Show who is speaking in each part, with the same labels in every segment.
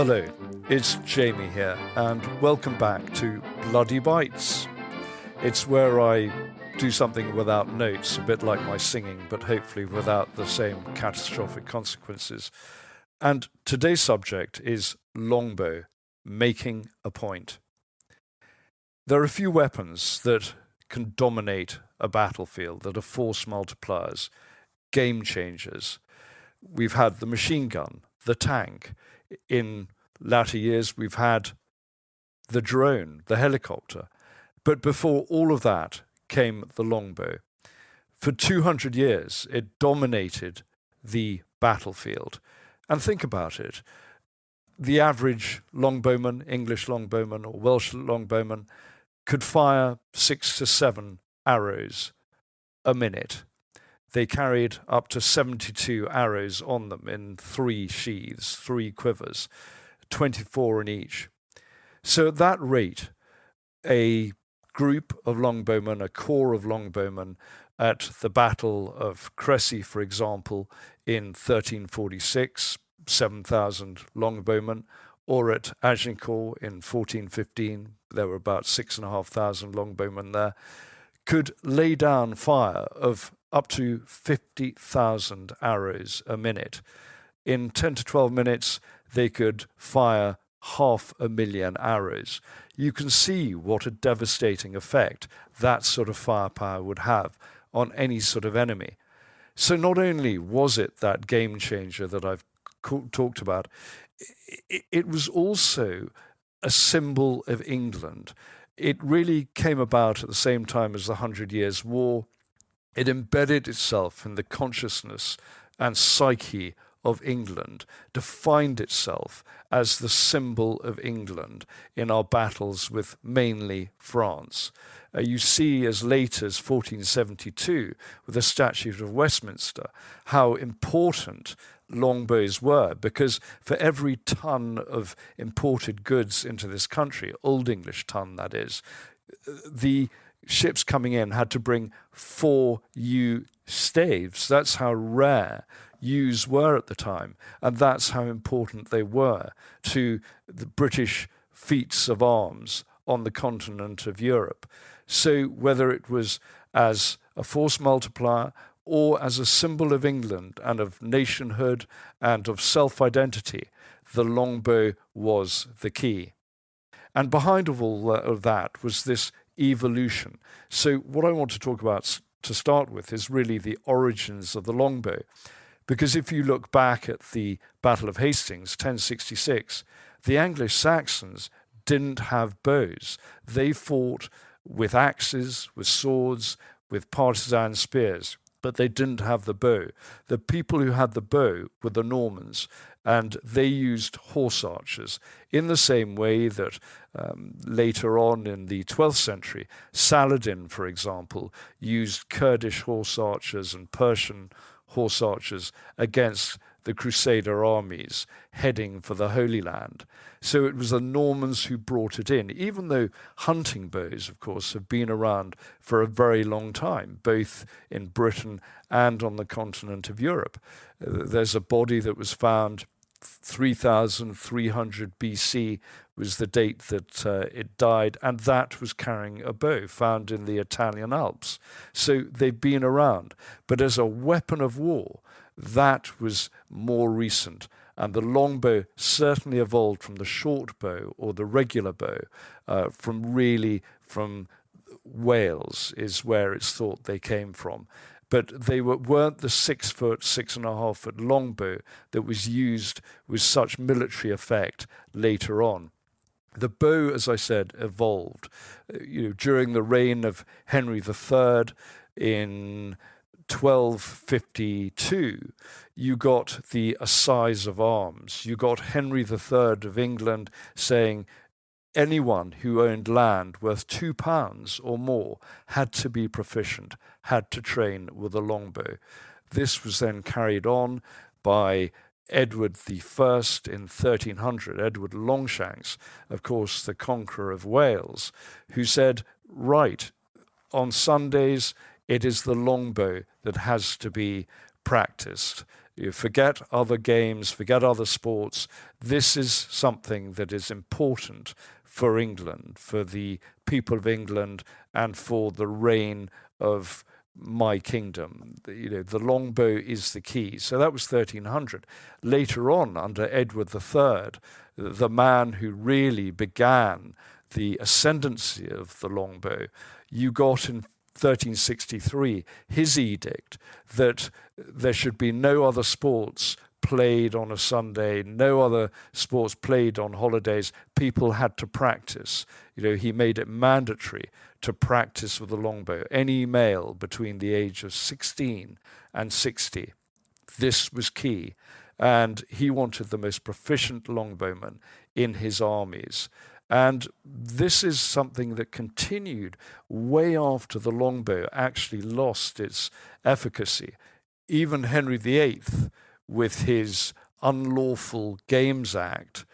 Speaker 1: Hello, it's Jamie here, and welcome back to Bloody Bites. It's where I do something without notes, a bit like my singing, but hopefully without the same catastrophic consequences. And today's subject is Longbow, making a point. There are a few weapons that can dominate a battlefield, that are force multipliers, game changers. We've had the machine gun, the tank. In latter years, we've had the drone, the helicopter. But before all of that came the longbow. For 200 years, it dominated the battlefield. And think about it. The average longbowman, English longbowman or Welsh longbowman, could fire 6 to 7 arrows a minute. They carried up to 72 arrows on them in 3 sheaths, 3 quivers, 24 in each. So at that rate, a group of longbowmen, a corps of longbowmen at the Battle of Crecy, for example, in 1346, 7,000 longbowmen, or at Agincourt in 1415, there were about 6,500 longbowmen there, could lay down fire of up to 50,000 arrows a minute. In 10 to 12 minutes, they could fire 500,000 arrows. You can see what a devastating effect that sort of firepower would have on any sort of enemy. So not only was it that game changer that I've talked about, it was also a symbol of England. It really came about at the same time as the 100 Years' War. It embedded itself in the consciousness and psyche of England, defined itself as the symbol of England in our battles with mainly France. You see as late as 1472, with the Statute of Westminster, how important longbows were, because for every ton of imported goods into this country, Old English ton that is, the ships coming in had to bring 4 yew staves. That's how rare yews were at the time, and that's how important they were to the British feats of arms on the continent of Europe. So whether it was as a force multiplier or as a symbol of England and of nationhood and of self-identity, the longbow was the key. And behind all of that was this evolution. So what I want to talk about to start with is really the origins of the longbow. Because if you look back at the Battle of Hastings, 1066, the Anglo-Saxons didn't have bows. They fought with axes, with swords, with partisan spears, but they didn't have the bow. The people who had the bow were the Normans, and they used horse archers in the same way that later on in the 12th century, Saladin, for example, used Kurdish horse archers and Persian horse archers against the Crusader armies heading for the Holy Land. So it was the Normans who brought it in, even though hunting bows, of course, have been around for a very long time, both in Britain and on the continent of Europe. There's a body that was found 3,300 BC was the date that it died, and that was carrying a bow found in the Italian Alps. So they've been around. But as a weapon of war, that was more recent. And the longbow certainly evolved from the short bow or the regular bow, from Wales is where it's thought they came from. But they weren't the 6 foot, 6.5 foot longbow that was used with such military effect later on. The bow, as I said, evolved. During the reign of Henry III in 1252, you got the Assize of Arms. You got Henry III of England saying anyone who owned land worth £2 or more had to be proficient, had to train with a longbow. This was then carried on by Edward I in 1300, Edward Longshanks, of course, the conqueror of Wales, who said, right, on Sundays, it is the longbow that has to be practiced. You forget other games, forget other sports. This is something that is important for England, for the people of England, and for the reign of my kingdom. The longbow is the key. So that was 1300. Later on, under Edward III, the man who really began the ascendancy of the longbow, you got in 1363 his edict that there should be no other sports played on a Sunday, no other sports played on holidays. People had to practice. He made it mandatory to practice with the longbow. Any male between the age of 16 and 60, this was key. And he wanted the most proficient longbowmen in his armies. And this is something that continued way after the longbow actually lost its efficacy. Even Henry VIII, with his Unlawful Games Act,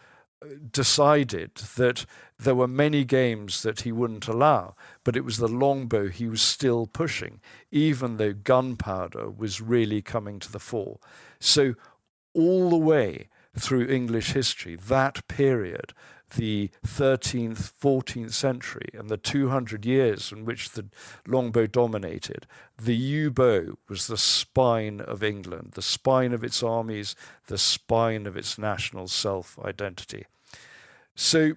Speaker 1: decided that there were many games that he wouldn't allow, but it was the longbow he was still pushing, even though gunpowder was really coming to the fore. So all the way through English history, that period, the 13th, 14th century, and the 200 years in which the longbow dominated, the yew bow was the spine of England, the spine of its armies, the spine of its national self-identity. So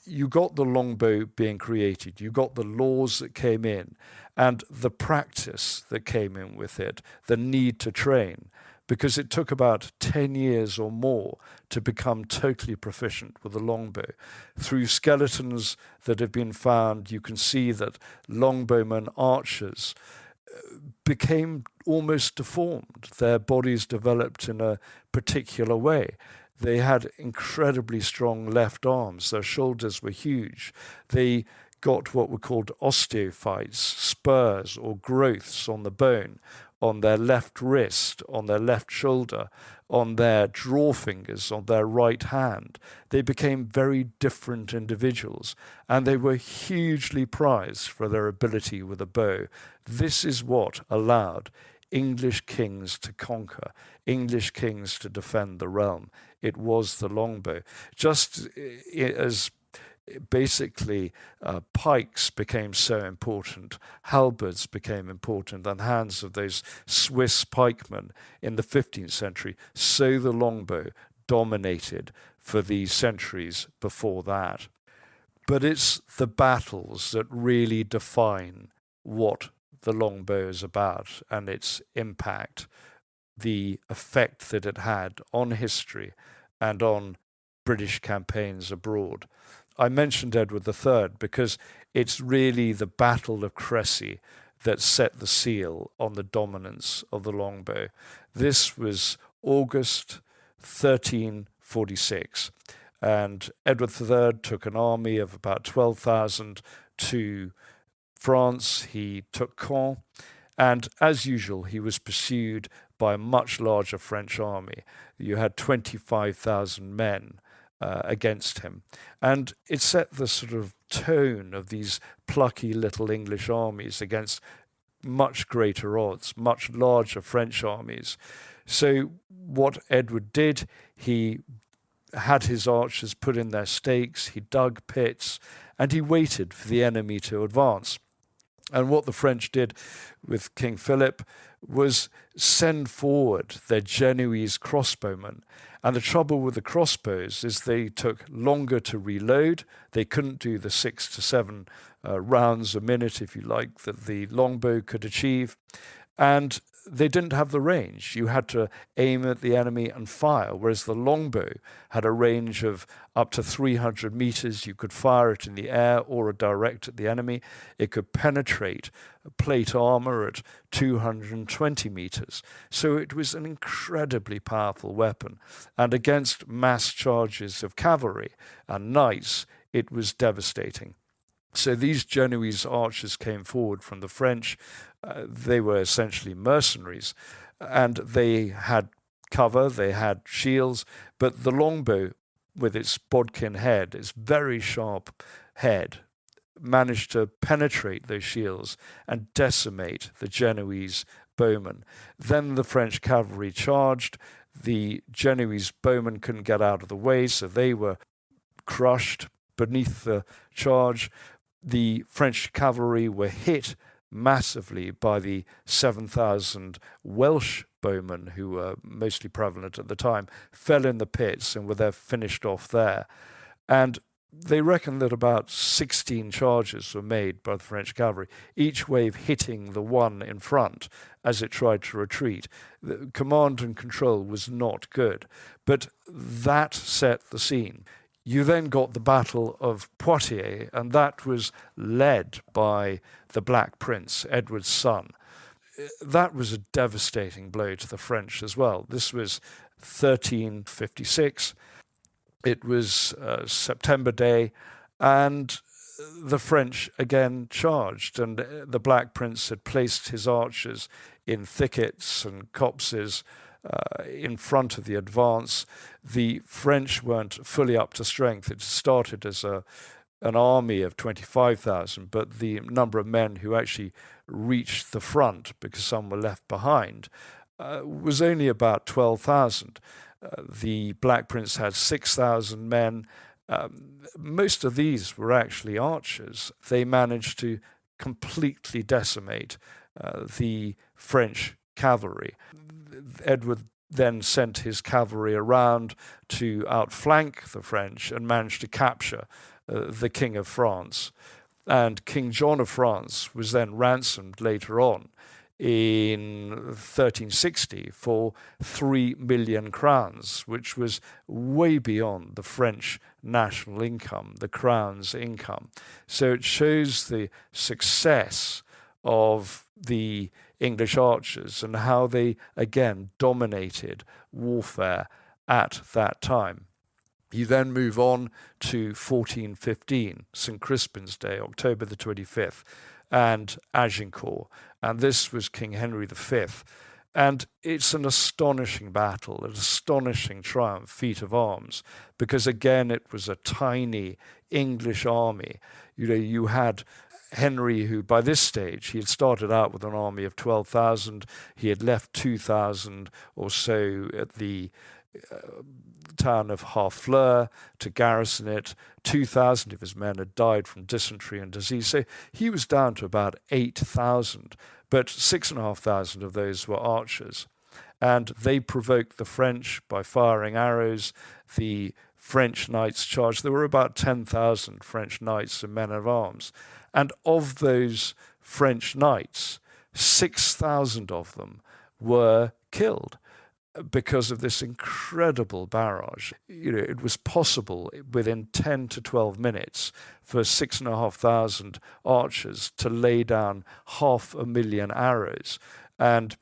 Speaker 1: you got the longbow being created, you got the laws that came in, and the practice that came in with it, the need to train, because it took about 10 years or more to become totally proficient with the longbow. Through skeletons that have been found, you can see that longbowmen, archers, became almost deformed. Their bodies developed in a particular way. They had incredibly strong left arms. Their shoulders were huge. They got what were called osteophytes, spurs or growths on the bone, on their left wrist, on their left shoulder, on their draw fingers, on their right hand. They became very different individuals, and they were hugely prized for their ability with a bow. This is what allowed English kings to conquer, English kings to defend the realm. It was the longbow. Just as basically pikes became so important, halberds became important in the hands of those Swiss pikemen in the 15th century, so the longbow dominated for the centuries before that. But it's the battles that really define what the longbow is about and its impact, the effect that it had on history and on British campaigns abroad. I mentioned Edward III because it's really the Battle of Crecy that set the seal on the dominance of the longbow. This was August 1346, and Edward III took an army of about 12,000 to France. He took Caen, and as usual, he was pursued by a much larger French army. You had 25,000 men against him. And it set the sort of tone of these plucky little English armies against much greater odds, much larger French armies. So what Edward did, he had his archers put in their stakes, he dug pits, and he waited for the enemy to advance. And what the French did with King Philip was send forward their Genoese crossbowmen. And the trouble with the crossbows is they took longer to reload. They couldn't do the 6 to 7 rounds a minute, if you like, that the longbow could achieve. And they didn't have the range. You had to aim at the enemy and fire, whereas the longbow had a range of up to 300 meters. You could fire it in the air or direct at the enemy. It could penetrate plate armor at 220 meters. So it was an incredibly powerful weapon. And against mass charges of cavalry and knights, it was devastating. So these Genoese archers came forward from the French. They were essentially mercenaries, and they had cover, they had shields, but the longbow, with its bodkin head, its very sharp head, managed to penetrate those shields and decimate the Genoese bowmen. Then the French cavalry charged. The Genoese bowmen couldn't get out of the way, so they were crushed beneath the charge. The French cavalry were hit massively by the 7,000 Welsh bowmen, who were mostly prevalent at the time, fell in the pits and were there finished off there. And they reckon that about 16 charges were made by the French cavalry, each wave hitting the one in front as it tried to retreat. The command and control was not good, but that set the scene. You then got the Battle of Poitiers, and that was led by the Black Prince, Edward's son. That was a devastating blow to the French as well. This was 1356. It was September Day, and the French again charged, and the Black Prince had placed his archers in thickets and copses in front of the advance. The French weren't fully up to strength. It started as an army of 25,000, but the number of men who actually reached the front, because some were left behind, was only about 12,000. The Black Prince had 6,000 men. Most of these were actually archers. They managed to completely decimate the French cavalry. Edward then sent his cavalry around to outflank the French and managed to capture the King of France. And King John of France was then ransomed later on in 1360 for 3 million crowns, which was way beyond the French national income, the crown's income. So it shows the success of the English archers and how they again dominated warfare at that time. You then move on to 1415, St. Crispin's Day, October the 25th, and Agincourt. And this was King Henry V. And it's an astonishing battle, an astonishing triumph, feat of arms, because again, it was a tiny English army. You had Henry, who by this stage, he had started out with an army of 12,000. He had left 2,000 or so at the town of Harfleur to garrison it. 2,000 of his men had died from dysentery and disease. So he was down to about 8,000, but 6,500 of those were archers. And they provoked the French by firing arrows. The French knights charged. There were about 10,000 French knights and men of arms. And of those French knights, 6,000 of them were killed because of this incredible barrage. It was possible within 10 to 12 minutes for 6,500 archers to lay down 500,000 arrows. And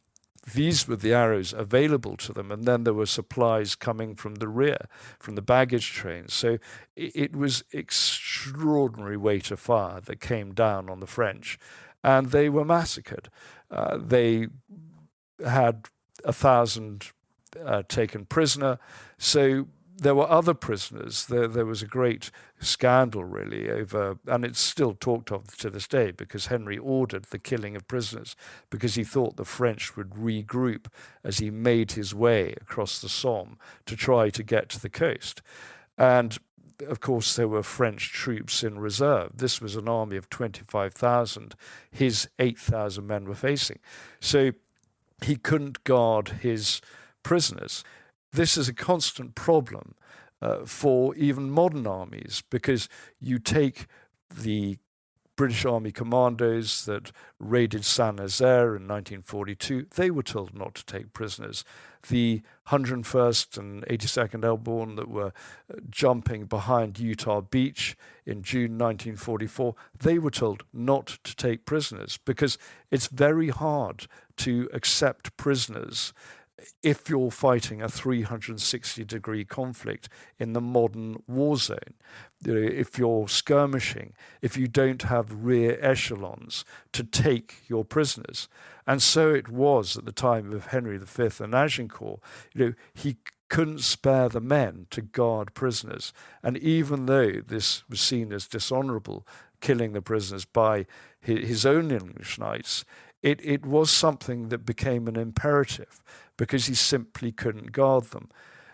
Speaker 1: these were the arrows available to them, and then there were supplies coming from the rear, from the baggage trains. So it was extraordinary weight of fire that came down on the French, and they were massacred. They had 1,000 taken prisoner. So there were other prisoners. There was a great scandal, really, over, and it's still talked of to this day, because Henry ordered the killing of prisoners because he thought the French would regroup as he made his way across the Somme to try to get to the coast. And of course, there were French troops in reserve. This was an army of 25,000. His 8,000 men were facing. So he couldn't guard his prisoners. This is a constant problem for even modern armies, because you take the British Army commandos that raided Saint-Nazaire in 1942, they were told not to take prisoners. The 101st and 82nd Airborne that were jumping behind Utah Beach in June 1944, they were told not to take prisoners, because it's very hard to accept prisoners if you're fighting a 360-degree conflict in the modern war zone. If you're skirmishing, if you don't have rear echelons to take your prisoners. And so it was at the time of Henry V and Agincourt. He couldn't spare the men to guard prisoners. And even though this was seen as dishonourable, killing the prisoners by his own English knights, It was something that became an imperative because he simply couldn't guard them.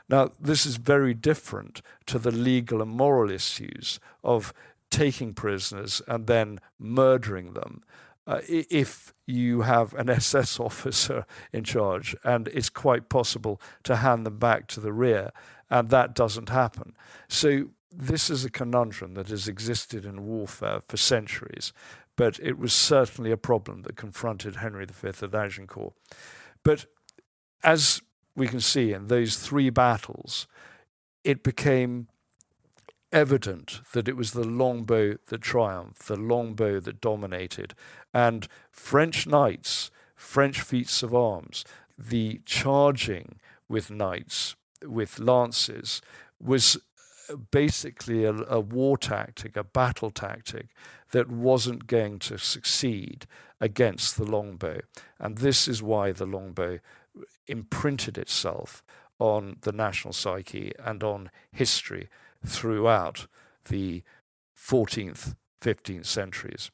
Speaker 1: Now, this is very different to the legal and moral issues of taking prisoners and then murdering them. If you have an SS officer in charge, and it's quite possible to hand them back to the rear, and that doesn't happen. So this is a conundrum that has existed in warfare for centuries, but it was certainly a problem that confronted Henry V at Agincourt. But as we can see in those 3 battles, it became evident that it was the longbow that triumphed, the longbow that dominated. And French knights, French feats of arms, the charging with knights, with lances, was basically a war tactic, a battle tactic that wasn't going to succeed against the longbow. And this is why the longbow imprinted itself on the national psyche and on history throughout the 14th, 15th centuries.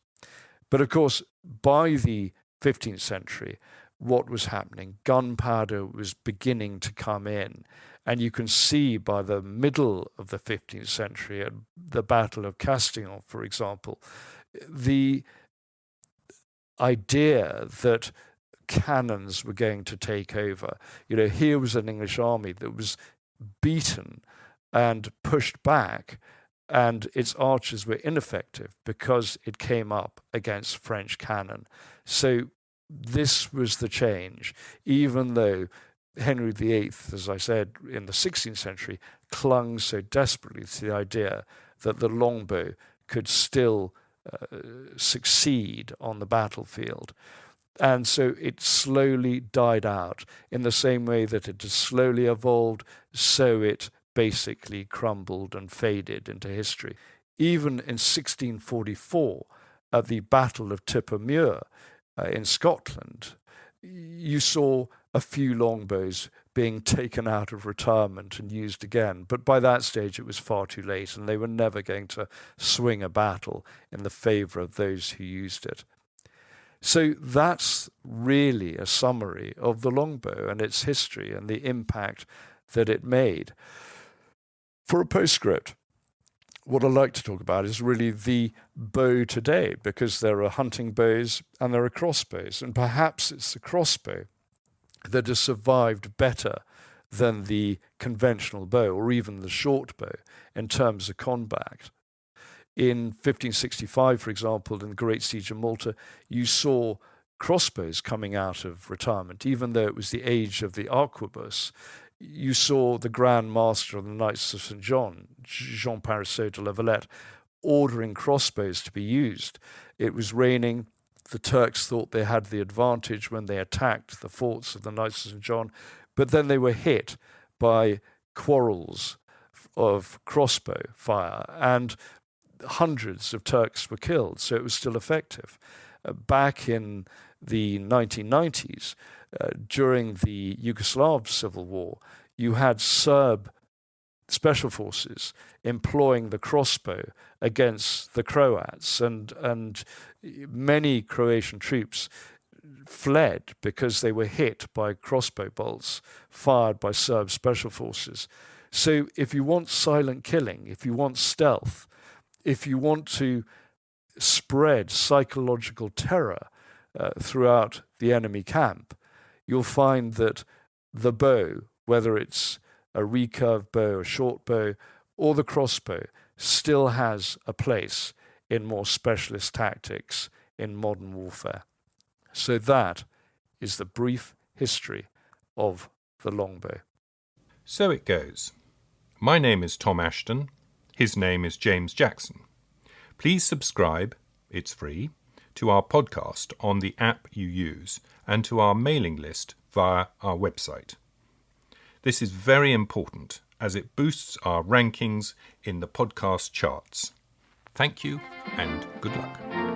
Speaker 1: But of course, by the 15th century, what was happening? Gunpowder was beginning to come in. And you can see by the middle of the 15th century, at the Battle of Castillon, for example, the idea that cannons were going to take over. Here was an English army that was beaten and pushed back, and its archers were ineffective because it came up against French cannon. So this was the change, even though Henry VIII, as I said, in the 16th century, clung so desperately to the idea that the longbow could still succeed on the battlefield. And so it slowly died out. In the same way that it has slowly evolved, so it basically crumbled and faded into history. Even in 1644, at the Battle of Tippermuir in Scotland, you saw a few longbows being taken out of retirement and used again. But by that stage, it was far too late, and they were never going to swing a battle in the favour of those who used it. So that's really a summary of the longbow and its history and the impact that it made. For a postscript, what I'd like to talk about is really the bow today, because there are hunting bows and there are crossbows, and perhaps it's the crossbow that has survived better than the conventional bow or even the short bow in terms of combat. In 1565, for example, in the Great Siege of Malta, you saw crossbows coming out of retirement, even though it was the age of the arquebus. You saw the Grand Master of the Knights of St. John, Jean Parisot de la Valette, ordering crossbows to be used. It was raining. The Turks thought they had the advantage when they attacked the forts of the Knights of St. John, but then they were hit by quarrels of crossbow fire, and hundreds of Turks were killed, so it was still effective. Back in the 1990s, during the Yugoslav civil war, you had Serb special forces employing the crossbow against the Croats, and many Croatian troops fled because they were hit by crossbow bolts fired by Serb special forces. So if you want silent killing, if you want stealth, if you want to spread psychological terror throughout the enemy camp, you'll find that the bow, whether it's a recurve bow, a short bow, or the crossbow, still has a place in more specialist tactics in modern warfare. So that is the brief history of the longbow.
Speaker 2: So it goes. My name is Tom Assheton. His name is James Jackson. Please subscribe, it's free, to our podcast on the app you use and to our mailing list via our website. This is very important as it boosts our rankings in the podcast charts. Thank you and good luck.